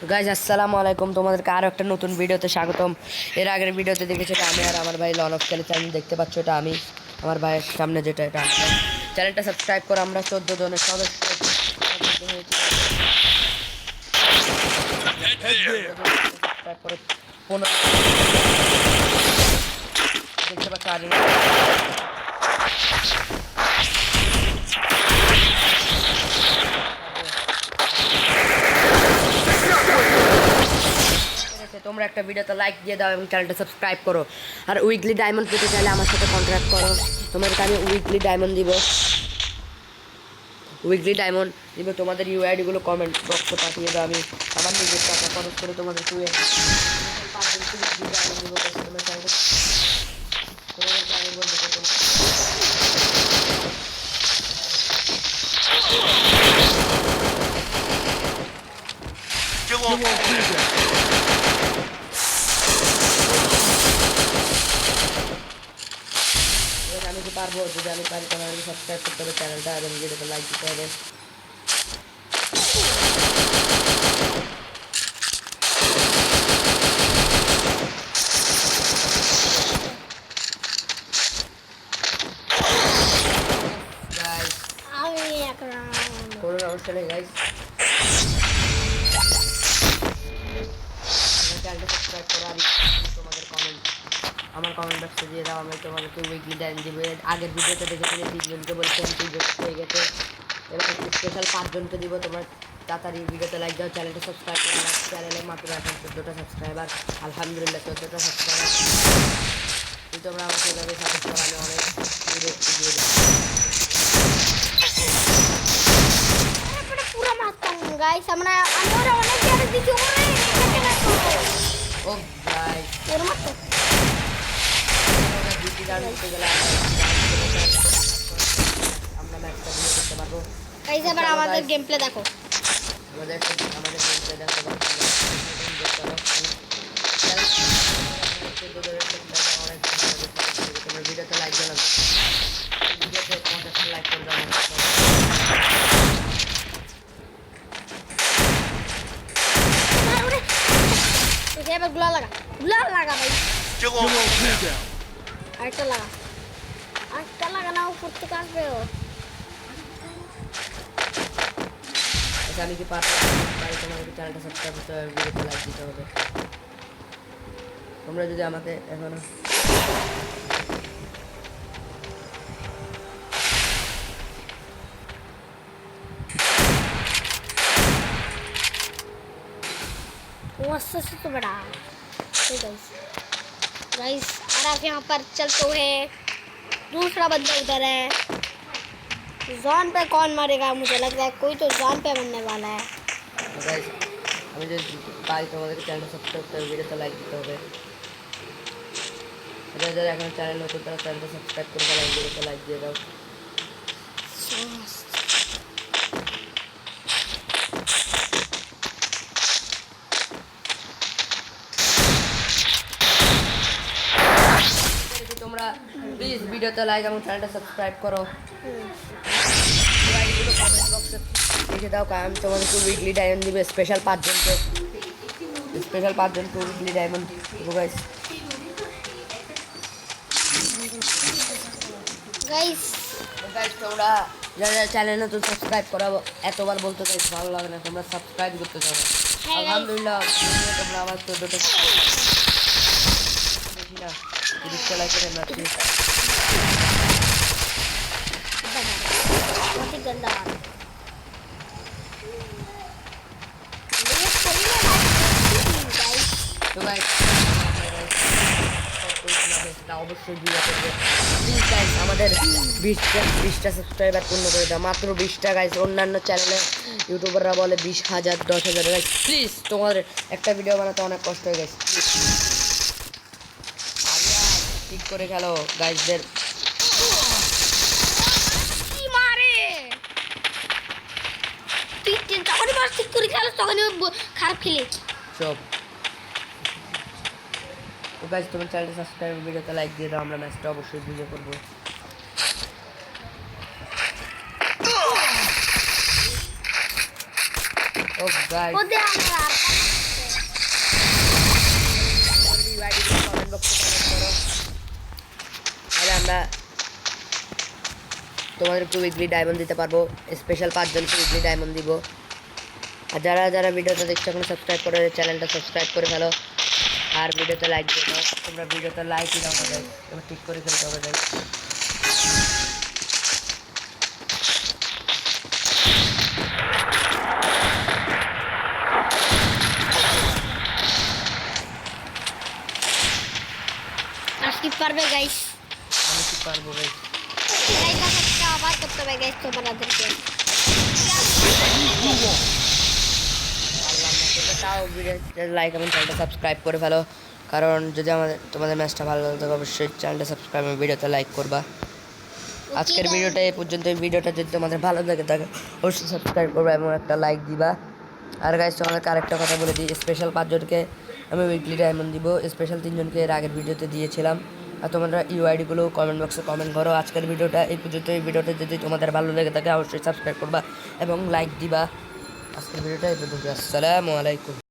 Guys আসসালামু আলাইকুম, তোমাদেরকে আরও একটা নতুন ভিডিওতে স্বাগতম। এর আগের ভিডিওতে দেখেছি এটা আমি আর আমার ভাই লন অফ খেলে চ্যানেল দেখতে পাচ্ছ, এটা আমি আমার ভাইয়ের সামনে যেটা এটা চ্যানেলটা সাবস্ক্রাইব করো। আমরা 14 জনের সদস্য সাবস্ক্রাইব করো। 15 দেখতে পাচ্ছ আগে তোমরা একটা ভিডিওতে লাইক দিয়ে দাও এবং চ্যানেলটা সাবস্ক্রাইব করো। আর উইকলি ডায়মন্ড পেতে চাইলে আমার সাথে কন্ট্যাক্ট করো, তোমাদেরকে আমি উইকলি ডায়মন্ড দিব। উইকলি ডায়মন্ড দিব, তোমাদের ইউআইডিগুলো কমেন্ট বক্সে পাঠিয়ে দাও। আমি আমার নিজের টাকা খরচ করে তোমাদেরকে আমি কি পারবো, যদি আমি পারি তোমাকে সাবস্ক্রাইব করতে হবে চ্যানেলটা এবং ভিডিওতে লাইক দিতে হবে। করুন অবশ্যই গাইস, চ্যানেলটা সাবস্ক্রাইব করো। আর তোমাদের কমেন্ট আমার কমেন্ট বক্সে দিয়ে দাও, আমি তোমাদেরকে উইকলি ডাইন দিব। আগের ভিডিওতে দেখেছি 30 জনকে বলছিলাম 30 হয়ে গেছে, এবার স্পেশাল 5 জনকে দিব। তোমরা তাড়াতাড়ি ভিডিওতে লাইক দাও, চ্যানেলটা সাবস্ক্রাইব করো। আমার চ্যানেলে মাত্র এখন 14টা সাবস্ক্রাইবার, আলহামদুলিল্লাহ 14টা সাবস্ক্রাইবার। কিন্তু তোমরা আমাকে এভাবে সাপোর্ট করো, আমি অনেক ভিডিও দিয়ে দেবো। गाइस আমরা আমরা অনেক জায়গা দিছি ওরে ও গাইস ওর মত আমরা ডিপি ডাউন করতে গেলে আমরা ম্যাচটা দিয়ে করতে পারবো। গাইস এবার আমাদের গেম প্লে দেখো, আমাদের গেম প্লে দেখো। তোমরা ভিডিওতে লাইক দিও, ভিডিওতে 50 লাইক করে দাও। এবার গুলা লাগা ভাই, আরেকটা লাগা না উপর থেকে আসবে ও। আচ্ছা আমি কি পারবো, তোমাদের চ্যানেলটা সাবস্ক্রাইব করতে হবে, ভিডিওতে লাইক দিতে হবে। তোমরা যদি আমাকে এখনো अच्छा से तो बड़ा गाइस और आप यहाँ पर चलते हुए दूसरा बंदा उधर है। जॉन पे कौन मरेगा, मुझे लग रहा है कोई तो जॉन पे मरने वाला है। गाइस আমি যে পাই তোমাদেরকে চ্যানেলটা সাবস্ক্রাইব করতে হবে, ভিডিওতে লাইক দিতে হবে। যারা এখন চ্যানেল নতুন তারা চ্যানেলটা সাবস্ক্রাইব করে দাও, ভিডিওতে লাইক দিয়ে দাও। তোমরা প্লিজ ভিডিওতে লাইক এবং চ্যানেলটা সাবস্ক্রাইব করো। কমেন্ট বক্সে লিখে দাও, কারণ তোমাদেরকে উইকলি ডায়মন্ড দিবে স্পেশাল 5 জনকে উইকলি ডায়মন্ড দেবো গাইস। গাইস তোমরা যারা চ্যানেল নতুন সাবস্ক্রাইব করাবো, এতবার বলতে চাই ভালো লাগে না, তোমরা সাবস্ক্রাইব করতে চাও। আলহামদুলিল্লাহ তোমরা আমার 14টা বেশি না 30টা লাইকের মাত্র गंदा তো গাইস অবশ্যই ভিডিও করবে প্লিজ গাইস। আমাদের 20টা সাবস্ক্রাইবার পূর্ণ করে দাও, মাত্র 20টা গাইস। অন্যান্য চ্যানেলে ইউটিউবাররা বলে 20,000 10,000 গাইস। প্লিজ তোমাদের একটা ভিডিও বানাতে অনেক কষ্ট হয়ে গেছে, ঠিক করে খেলো গাইসদের। খারাপ খেলে সব তো গাইস তোমার চ্যানেলটা সাবস্ক্রাইব, ভিডিওতে লাইক দিয়ে দাও। আমরা ম্যাচটা অবশ্যই ভিডিও করবো। ও গাইস বক্সে কমেন্ট করো, তাহলে আমরা তোমাদেরকে উইকলি ডায়মন্ড দিতে পারবো। স্পেশাল 5 জনকে উইকলি ডায়মন্ড দিব। আর যারা যারা ভিডিওটা দেখছো এখন সাবস্ক্রাইব করে চ্যানেলটা সাবস্ক্রাইব করে ফেলো, আর ভিডিওতে লাইক দিয়ে দাও। তোমরা ভিডিওতে লাইকই দাও না গাইস, তোমরা ঠিক করে খেলতে হবে গাইস। আর কি পারবে গাইস? আমি কি পারবো গাইস? গাইস একটা আবার করতে হবে গাইস তোমাদেরকে। পারলাম না, তোমরা তাও ভিডিওতে লাইক এবং চ্যানেলটা সাবস্ক্রাইব করে ফেলো, কারণ যদি তোমাদের ম্যাচটা ভালো লাগে তবে অবশ্যই চ্যানেলটা সাবস্ক্রাইব এবং ভিডিওতে লাইক করবা। আজকের ভিডিওটা এই পর্যন্ত। ভিডিওটা যদি তোমাদের ভালো লাগে থাকে অবশ্যই সাবস্ক্রাইব করবা এবং একটা লাইক দিবা। আর গাইস তোমাদেরকে আরেকটা কথা বলে দিই, স্পেশাল 5 জনকে আমি উইকলি ডায়মন্ড দিব, স্পেশাল 3 জনকে এর আগের ভিডিওতে দিয়েছিলাম। আর তোমরা ইউআইডিগুলো কমেন্ট বক্সে কমেন্ট করো। আজকের ভিডিওটা এই পর্যন্ত। এই ভিডিওটা যদি তোমাদের ভালো লেগে থাকে অবশ্যই সাবস্ক্রাইব করবা এবং লাইক দিবা। আজকের ভিডিওটা এই পর্যন্ত। আসসালামু আলাইকুম।